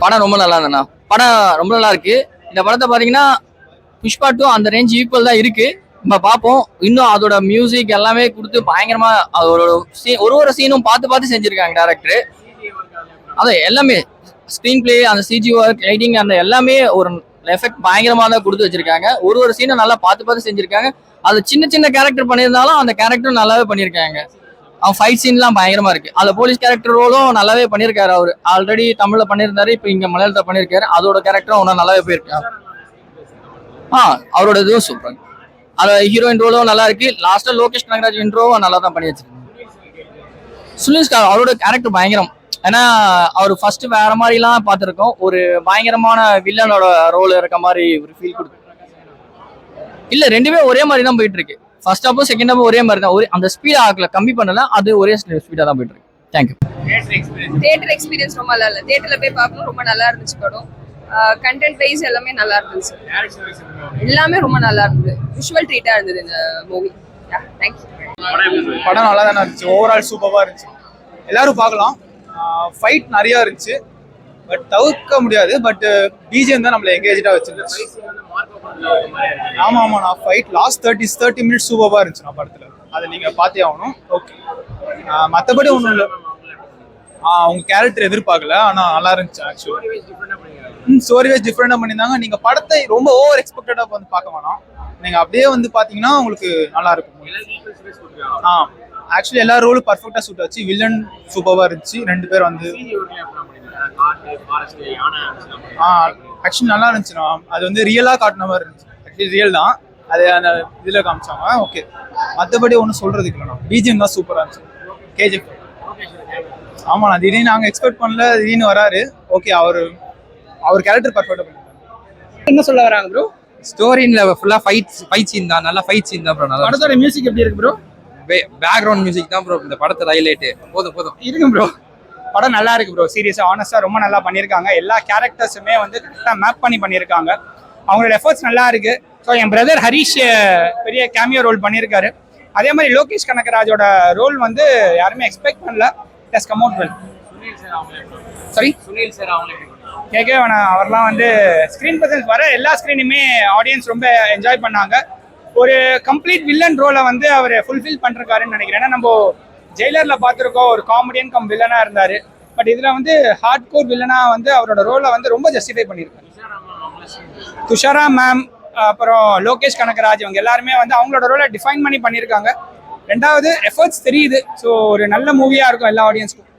படம் ரொம்ப நல்லா இருந்தண்ணா. படம் ரொம்ப நல்லா இருக்கு. இந்த படத்தை பாத்தீங்கன்னா புஷ்பா 2 அந்த ரேஞ்ச் ஈக்குவல் தான் இருக்கு. நம்ம பார்ப்போம். இன்னும் அதோட மியூசிக் எல்லாமே கொடுத்து பயங்கரமா அதோட ஒரு சீனும் பார்த்து பார்த்து செஞ்சிருக்காங்க டேரக்டர். அது எல்லாமே ஸ்கிரீன் பிளே, அந்த சிஜி ஒர்க், லைட்டிங், அந்த எல்லாமே ஒரு எஃபெக்ட் பயங்கரமா தான் கொடுத்து வச்சிருக்காங்க. ஒரு சீனும் நல்லா பார்த்து பார்த்து செஞ்சிருக்காங்க. அது சின்ன சின்ன கேரக்டர் பண்ணியிருந்தாலும் அந்த கேரக்டரும் நல்லாவே பண்ணியிருக்காங்க. அவன் ஃபைட் சீன்லாம் பயங்கரமா இருக்கு. அதுல போலீஸ் கேரக்டர் ரோலும் நல்லாவே பண்ணியிருக்காரு. அவரு ஆல்ரெடி தமிழ்ல பண்ணியிருந்தாரு, இப்போ இங்க மலையாளத்தை பண்ணியிருக்காரு. அதோட கேரக்டரும் ஒன்னும் நல்லாவே போயிருக்காரு. அவரோட இதுவும் சூப்பர். அது ஹீரோயின் ரோலும் நல்லா இருக்கு. லாஸ்டா லோகேஷ் கனகராஜ் இன்ட்ரோவும் நல்லா தான் பண்ணி வச்சிருக்காங்க. சுனில் அவரோட கேரக்டர் பயங்கரம். ஏன்னா அவர் ஃபர்ஸ்ட் வேற மாதிரிலாம் பார்த்துருக்கோம். ஒரு பயங்கரமான வில்லனோட ரோல் இருக்க மாதிரி ஒரு ஃபீல் கொடுக்கும். இல்ல ரெண்டுமே ஒரே மாதிரி தான் போயிட்டு இருக்கு. ஃபர்ஸ்ட் ஹாஃபும் செகண்ட் ஹாஃபும் ஒரே மாதிரி தான். அந்த ஸ்பீட் ஆகல, கம்மி பண்ணல. அது ஒரே ஸ்பீடா தான் போயிட்டு இருக்கு. தேங்க்யூ. தியேட்டர் எக்ஸ்பீரியன்ஸ் ரொம்ப நல்லா இல்லை. தியேட்டர்ல போய் பார்க்கணும், ரொம்ப நல்லா இருந்துச்சு படம். கண்டென்ட் வைஸ் எல்லாமே நல்லா இருந்துச்சு. எல்லாமே ரொம்ப நல்லா இருந்தது. விஷுவல் ட்ரீட்டா இருந்தது இந்த மூவி. தேங்க்யூ. படம் நல்லா தானே இருந்துச்சு. ஓவரால் சூப்பராக இருந்துச்சு. எல்லாரும் பார்க்கலாம். ஃபைட் நிறையா இருந்துச்சு, பட் தவிர்க்க முடியாது. பட் பிஜிஎம் தான் நம்மளை எங்கேஜாக வச்சிருந்துச்சு. ஆமாம் நான் ஃபைட் லாஸ்ட் 30 மினிட்ஸ் சூப்பராக இருந்துச்சு. நான் படத்தில் அதை நீங்கள் பார்த்தே ஆகணும். ஓகே, மற்றபடி ஒன்றும் இல்லை. அவங்க கேரக்டர் எதிர்பார்க்கல, ஆனால் நல்லா இருந்துச்சு. ஆக்சுவலி ஸ்டோரி வைஸ் டிஃப்ரெண்டாக பண்ணியிருந்தாங்க. நீங்கள் படத்தை ரொம்ப ஓவர் எக்ஸ்பெக்டடாக வந்து பார்க்க வேணாம். நீங்கள் அப்படியே வந்து பார்த்தீங்கன்னா உங்களுக்கு நல்லா இருக்கும். ஆக்சுவலி எல்லா ரோலும் பர்ஃபெக்டாக சூட் ஆச்சு. வில்லன் சூப்பராக இருந்துச்சு. 2 பேர் வந்து ஆக்சுவலி நல்லா இருந்துச்சுண்ணா. அது வந்து ரியலாக காட்டின மாதிரி இருந்துச்சு. ஆக்சுவலி ரியல் தான் அது, அந்த இதில் காமிச்சாங்க. ஓகே, மற்றபடி ஒன்றும் சொல்கிறதுக்கு இல்லைண்ணா. பிஜிஎம் தான் சூப்பராக இருந்துச்சு. கேஜிஎஃப். ஆமாண்ணா, திடீர்னு நாங்கள் எக்ஸ்பெக்ட் பண்ணல, திடீர்னு வராரு. ஓகே, அவர் கேரக்டர் பர்ஃபெக்டாக பண்ணிருக்காங்க. என்ன சொல்ல வராங்க ப்ரோ? ஸ்டோரியில ஃபுல்லா ஃபைட் சீன் தான். நல்லா ஃபைட் சீன் தான் ப்ரோ. நல்லா படத்தோட மியூசிக் எப்படி இருக்கு ப்ரோ? பேக்ரவுண்ட் மியூசிக் தான் ப்ரோ இந்த படத்தோட ஹைலைட். போதும் இருக்கு ப்ரோ. படம் நல்லா இருக்கு ப்ரோ. சீரியஸா ஆனஸ்டா ரொம்ப நல்லா பண்ணியிருக்காங்க. எல்லா கேரக்டர்ஸுமே வந்து கரெக்டாக மேப் பண்ணியிருக்காங்க. அவங்களோட எஃபர்ட்ஸ் நல்லா இருக்கு. ஸோ என் பிரதர் ஹரிஷ் பெரிய கேமியோ ரோல் பண்ணியிருக்காரு. அதே மாதிரி லோகேஷ் கனகராஜோட ரோல் வந்து யாருமே எக்ஸ்பெக்ட் பண்ணல. It come out well. Sorry, Sunil sir கேட்கவே வேணாம். அவர்லாம் வந்து ஸ்க்ரீன் ப்ரெசன்ஸ் வர எல்லா ஸ்க்ரீனுமே ஆடியன்ஸ் ரொம்ப என்ஜாய் பண்ணாங்க. ஒரு கம்ப்ளீட் வில்லன் ரோலை வந்து அவர் ஃபுல்ஃபில் பண்ணிருக்காருன்னு நினைக்கிறேன். ஏன்னா நம்ம ஜெயிலர்ல பார்த்துருக்கோம், ஒரு காமெடியன் கம் வில்லனா இருந்தாரு. பட் இதுல வந்து ஹார்ட் கோர் வில்லனா வந்து அவரோட ரோலை வந்து ரொம்ப ஜஸ்டிஃபை பண்ணியிருக்காரு. துஷாரா மேம், அப்புறம் லோகேஷ் கனகராஜ், இவங்க எல்லாருமே வந்து அவங்களோட ரோலை டிஃபைன் பண்ணியிருக்காங்க. ரெண்டாவது எஃபர்ட்ஸ் தெரியுது. ஸோ ஒரு நல்ல மூவியா இருக்கும் எல்லா ஆடியன்ஸ்க்கும்.